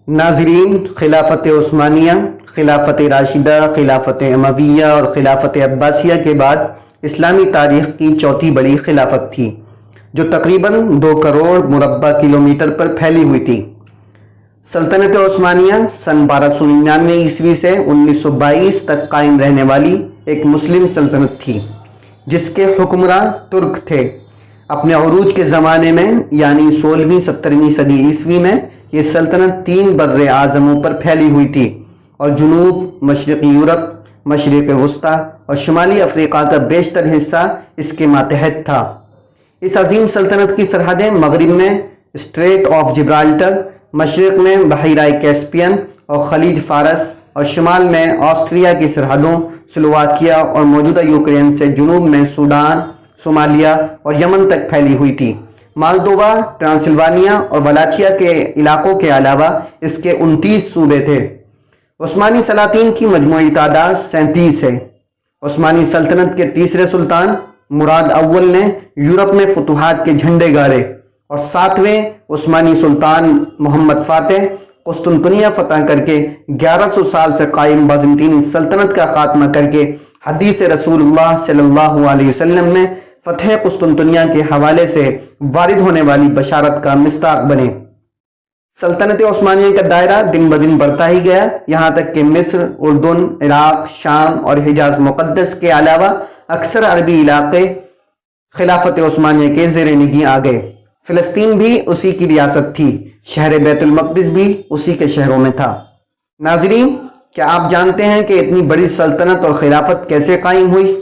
ناظرین، خلافت عثمانیہ، خلافت راشدہ، خلافت امویہ اور خلافت عباسیہ کے بعد اسلامی تاریخ کی چوتھی بڑی خلافت تھی، جو تقریباً 2 کروڑ مربع کلومیٹر پر پھیلی ہوئی تھی۔ سلطنت عثمانیہ سن 1299 عیسوی سے 1922 تک قائم رہنے والی ایک مسلم سلطنت تھی، جس کے حکمراں ترک تھے۔ اپنے عروج کے زمانے میں یعنی 16ویں 17ویں صدی عیسوی میں یہ سلطنت 3 بر اعظموں پر پھیلی ہوئی تھی اور جنوب، مشرقی یورپ، مشرق وسطی اور شمالی افریقہ کا بیشتر حصہ اس کے ماتحت تھا۔ اس عظیم سلطنت کی سرحدیں مغرب میں اسٹریٹ آف جبرالٹر، مشرق میں بحیرہ کیسپیئن اور خلیج فارس، اور شمال میں آسٹریا کی سرحدوں، سلوواکیہ اور موجودہ یوکرین سے جنوب میں سوڈان، صومالیہ اور یمن تک پھیلی ہوئی تھی۔ مالدووا، ٹرانسلوانیا اور ولاچیا کے علاقوں کے علاوہ اس کے 29 صوبے تھے۔ عثمانی سلاطین کی مجموعی تعداد 37 ہے۔ عثمانی سلطنت کے تیسرے سلطان مراد اول نے یورپ میں فتوحات کے جھنڈے گاڑے اور 7ویں عثمانی سلطان محمد فاتح قسطنطنیہ فتح کر کے 1100 سال سے قائم بازنطینی سلطنت کا خاتمہ کر کے حدیث رسول اللہ صلی اللہ علیہ وسلم میں فتح قسطنطنیہ کے حوالے سے وارد ہونے والی بشارت کا مصداق بنے۔ سلطنت عثمانیہ کا دائرہ دن بدن بڑھتا ہی گیا، یہاں تک کہ مصر، اردن، عراق، شام اور حجاز مقدس کے علاوہ اکثر عربی علاقے خلافت عثمانیہ کے زیر نگیں آ گئے۔ فلسطین بھی اسی کی ریاست تھی، شہر بیت المقدس بھی اسی کے شہروں میں تھا۔ ناظرین، کیا آپ جانتے ہیں کہ اتنی بڑی سلطنت اور خلافت کیسے قائم ہوئی؟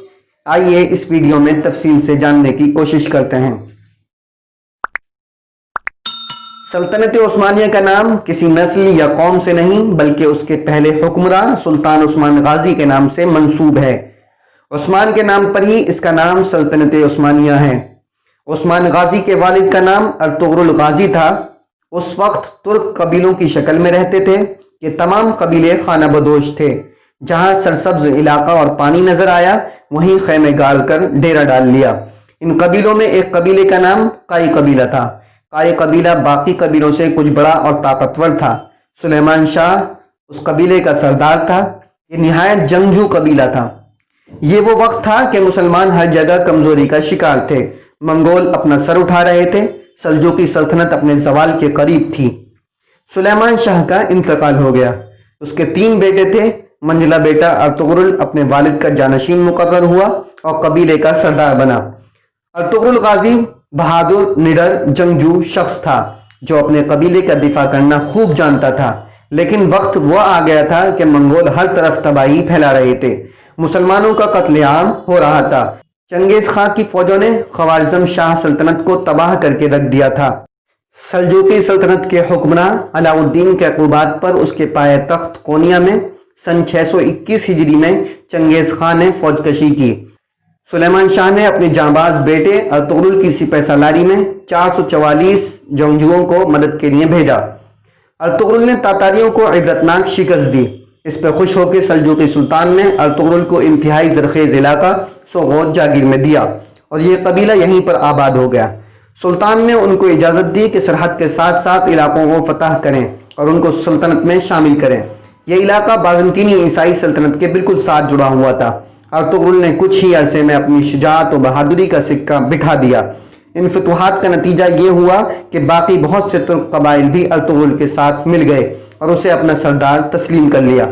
آئیے اس ویڈیو میں تفصیل سے جاننے کی کوشش کرتے ہیں۔ سلطنت عثمانیہ کا نام کسی نسل یا قوم سے نہیں بلکہ اس کے پہلے حکمراں سلطان عثمان غازی کے نام سے منسوب ہے۔ عثمان کے نام پر ہی اس کا نام سلطنت عثمانیہ ہے۔ عثمان غازی کے والد کا نام ارطغرل غازی تھا۔ اس وقت ترک قبیلوں کی شکل میں رہتے تھے۔ یہ تمام قبیلے خانہ بدوش تھے۔ جہاں سرسبز علاقہ اور پانی نظر آیا وہیں خیمے گاڑ کر ڈیرا ڈال لیا۔ ان قبیلوں میں ایک قبیلے کا نام قائی قبیلہ تھا۔ قائی قبیلہ باقی قبیلوں سے کچھ بڑا اور طاقتور تھا۔ سلیمان شاہ اس قبیلے کا سردار تھا۔ یہ نہایت جنگجو قبیلہ تھا۔ یہ وہ وقت تھا کہ مسلمان ہر جگہ کمزوری کا شکار تھے۔ منگول اپنا سر اٹھا رہے تھے۔ سلجوقی سلطنت اپنے زوال کے قریب تھی۔ سلیمان شاہ کا انتقال ہو گیا۔ اس کے 3 بیٹے تھے۔ منجلا بیٹا ارطغرل اپنے والد کا جانشین مقرر ہوا اور قبیلے کا سردار بنا۔ ارطغرل غازی بہادر، نڈر، جنگجو شخص تھا جو اپنے قبیلے کا دفاع کرنا خوب جانتا تھا، لیکن وقت وہ آ گیا تھا کہ منگول ہر طرف تباہی پھیلا رہے تھے۔ مسلمانوں کا قتل عام ہو رہا تھا۔ چنگیز خان کی فوجوں نے خوارزم شاہ سلطنت کو تباہ کر کے رکھ دیا تھا۔ سلجوقی سلطنت کے حکمراں علاء الدین کے عقوبات پر اس کے پائے تخت قونیہ میں سن 621 ہجری میں چنگیز خان نے فوج کشی کی۔ سلیمان شاہ نے اپنے جانباز بیٹے ارطغرل کی سپہ سالاری میں 444 جنگجوؤں کو مدد کے لیے بھیجا۔ ارطغرل نے تاتاریوں کو عبرتناک شکست دی۔ اس پہ خوش ہو کے سلجوقی سلطان نے ارطغرل کو انتہائی زرخیز علاقہ سوغوت جاگیر میں دیا اور یہ قبیلہ یہیں پر آباد ہو گیا۔ سلطان نے ان کو اجازت دی کہ سرحد کے ساتھ ساتھ علاقوں کو فتح کریں اور ان کو سلطنت میں شامل کریں۔ یہ علاقہ بازنطینی عیسائی سلطنت کے بالکل ساتھ جڑا ہوا تھا۔ ارطغرل نے کچھ ہی عرصے میں اپنی شجاعت و بہادری کا سکہ بٹھا دیا۔ ان فتوحات کا نتیجہ یہ ہوا کہ باقی بہت سے ترک قبائل بھی ارطغرل کے ساتھ مل گئے اور اسے اپنا سردار تسلیم کر لیا۔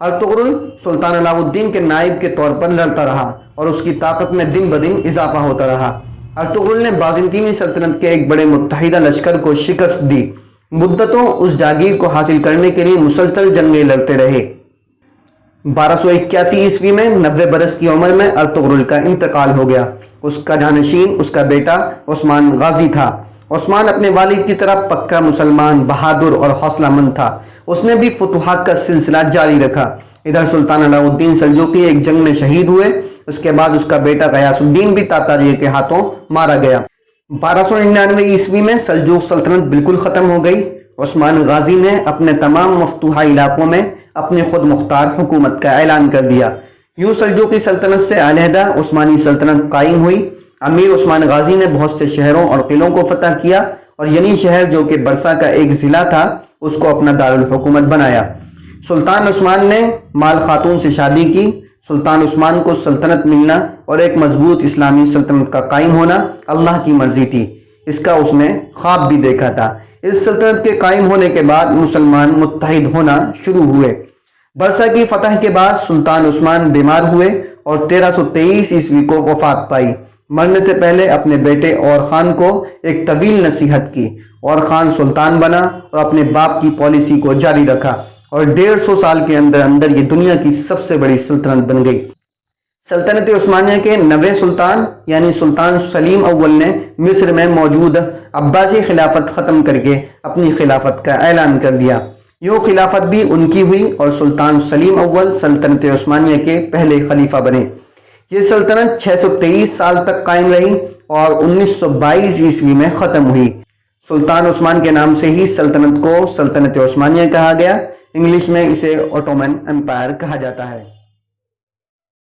ارطغرل سلطان علاء الدین کے نائب کے طور پر لڑتا رہا اور اس کی طاقت میں دن بدن اضافہ ہوتا رہا۔ ارطغرل نے بازنطینی سلطنت کے ایک بڑے متحدہ لشکر کو شکست دی۔ مدتوں اس جاگیر کو حاصل کرنے کے لیے مسلسل جنگیں لڑتے رہے۔ 1281 عیسوی میں 90 برس کی عمر میں ارطغرل کا انتقال ہو گیا۔ اس کا جانشین اس کا بیٹا عثمان غازی تھا۔ عثمان اپنے والد کی طرح پکا مسلمان، بہادر اور حوصلہ مند تھا۔ اس نے بھی فتوحات کا سلسلہ جاری رکھا۔ ادھر سلطان علاء الدین سلجوقی ایک جنگ میں شہید ہوئے۔ اس کے بعد اس کا بیٹا غیاث الدین بھی تاتاریہ کے ہاتھوں مارا گیا۔ 1299 عیسوی میں سلجوق سلطنت بالکل ختم ہو گئی۔ عثمان غازی نے اپنے تمام مفتوحہ علاقوں میں اپنی خود مختار حکومت کا اعلان کر دیا۔ یوں سلجوقی سلطنت سے علیحدہ عثمانی سلطنت قائم ہوئی۔ امیر عثمان غازی نے بہت سے شہروں اور قلعوں کو فتح کیا اور ینی شہر جو کہ برسا کا ایک ضلع تھا اس کو اپنا دارالحکومت بنایا۔ سلطان عثمان نے مال خاتون سے شادی کی۔ سلطان عثمان کو سلطنت ملنا اور ایک مضبوط اسلامی سلطنت کا قائم ہونا اللہ کی مرضی تھی، اس کا اس نے خواب بھی دیکھا تھا۔ اس سلطنت کے قائم ہونے کے بعد مسلمان متحد ہونا شروع ہوئے۔ برسا کی فتح کے بعد سلطان عثمان بیمار ہوئے اور 1323 عیسوی کو وفات پائی۔ مرنے سے پہلے اپنے بیٹے اور خان کو ایک طویل نصیحت کی، اور خان سلطان بنا اور اپنے باپ کی پالیسی کو جاری رکھا، اور 150 سال کے اندر اندر یہ دنیا کی سب سے بڑی سلطنت بن گئی۔ سلطنت عثمانیہ کے 9ویں سلطان یعنی سلطان سلیم اول نے مصر میں موجود عباسی خلافت ختم کر کے اپنی خلافت کا اعلان کر دیا۔ یوں خلافت بھی ان کی ہوئی اور سلطان سلیم اول سلطنت عثمانیہ کے پہلے خلیفہ بنے۔ یہ سلطنت 623 سال تک قائم رہی اور 1922 عیسوی میں ختم ہوئی۔ سلطان عثمان کے نام سے ہی سلطنت کو سلطنت عثمانیہ کہا گیا۔ انگلش میں اسے اوٹومن امپائر کہا جاتا ہے۔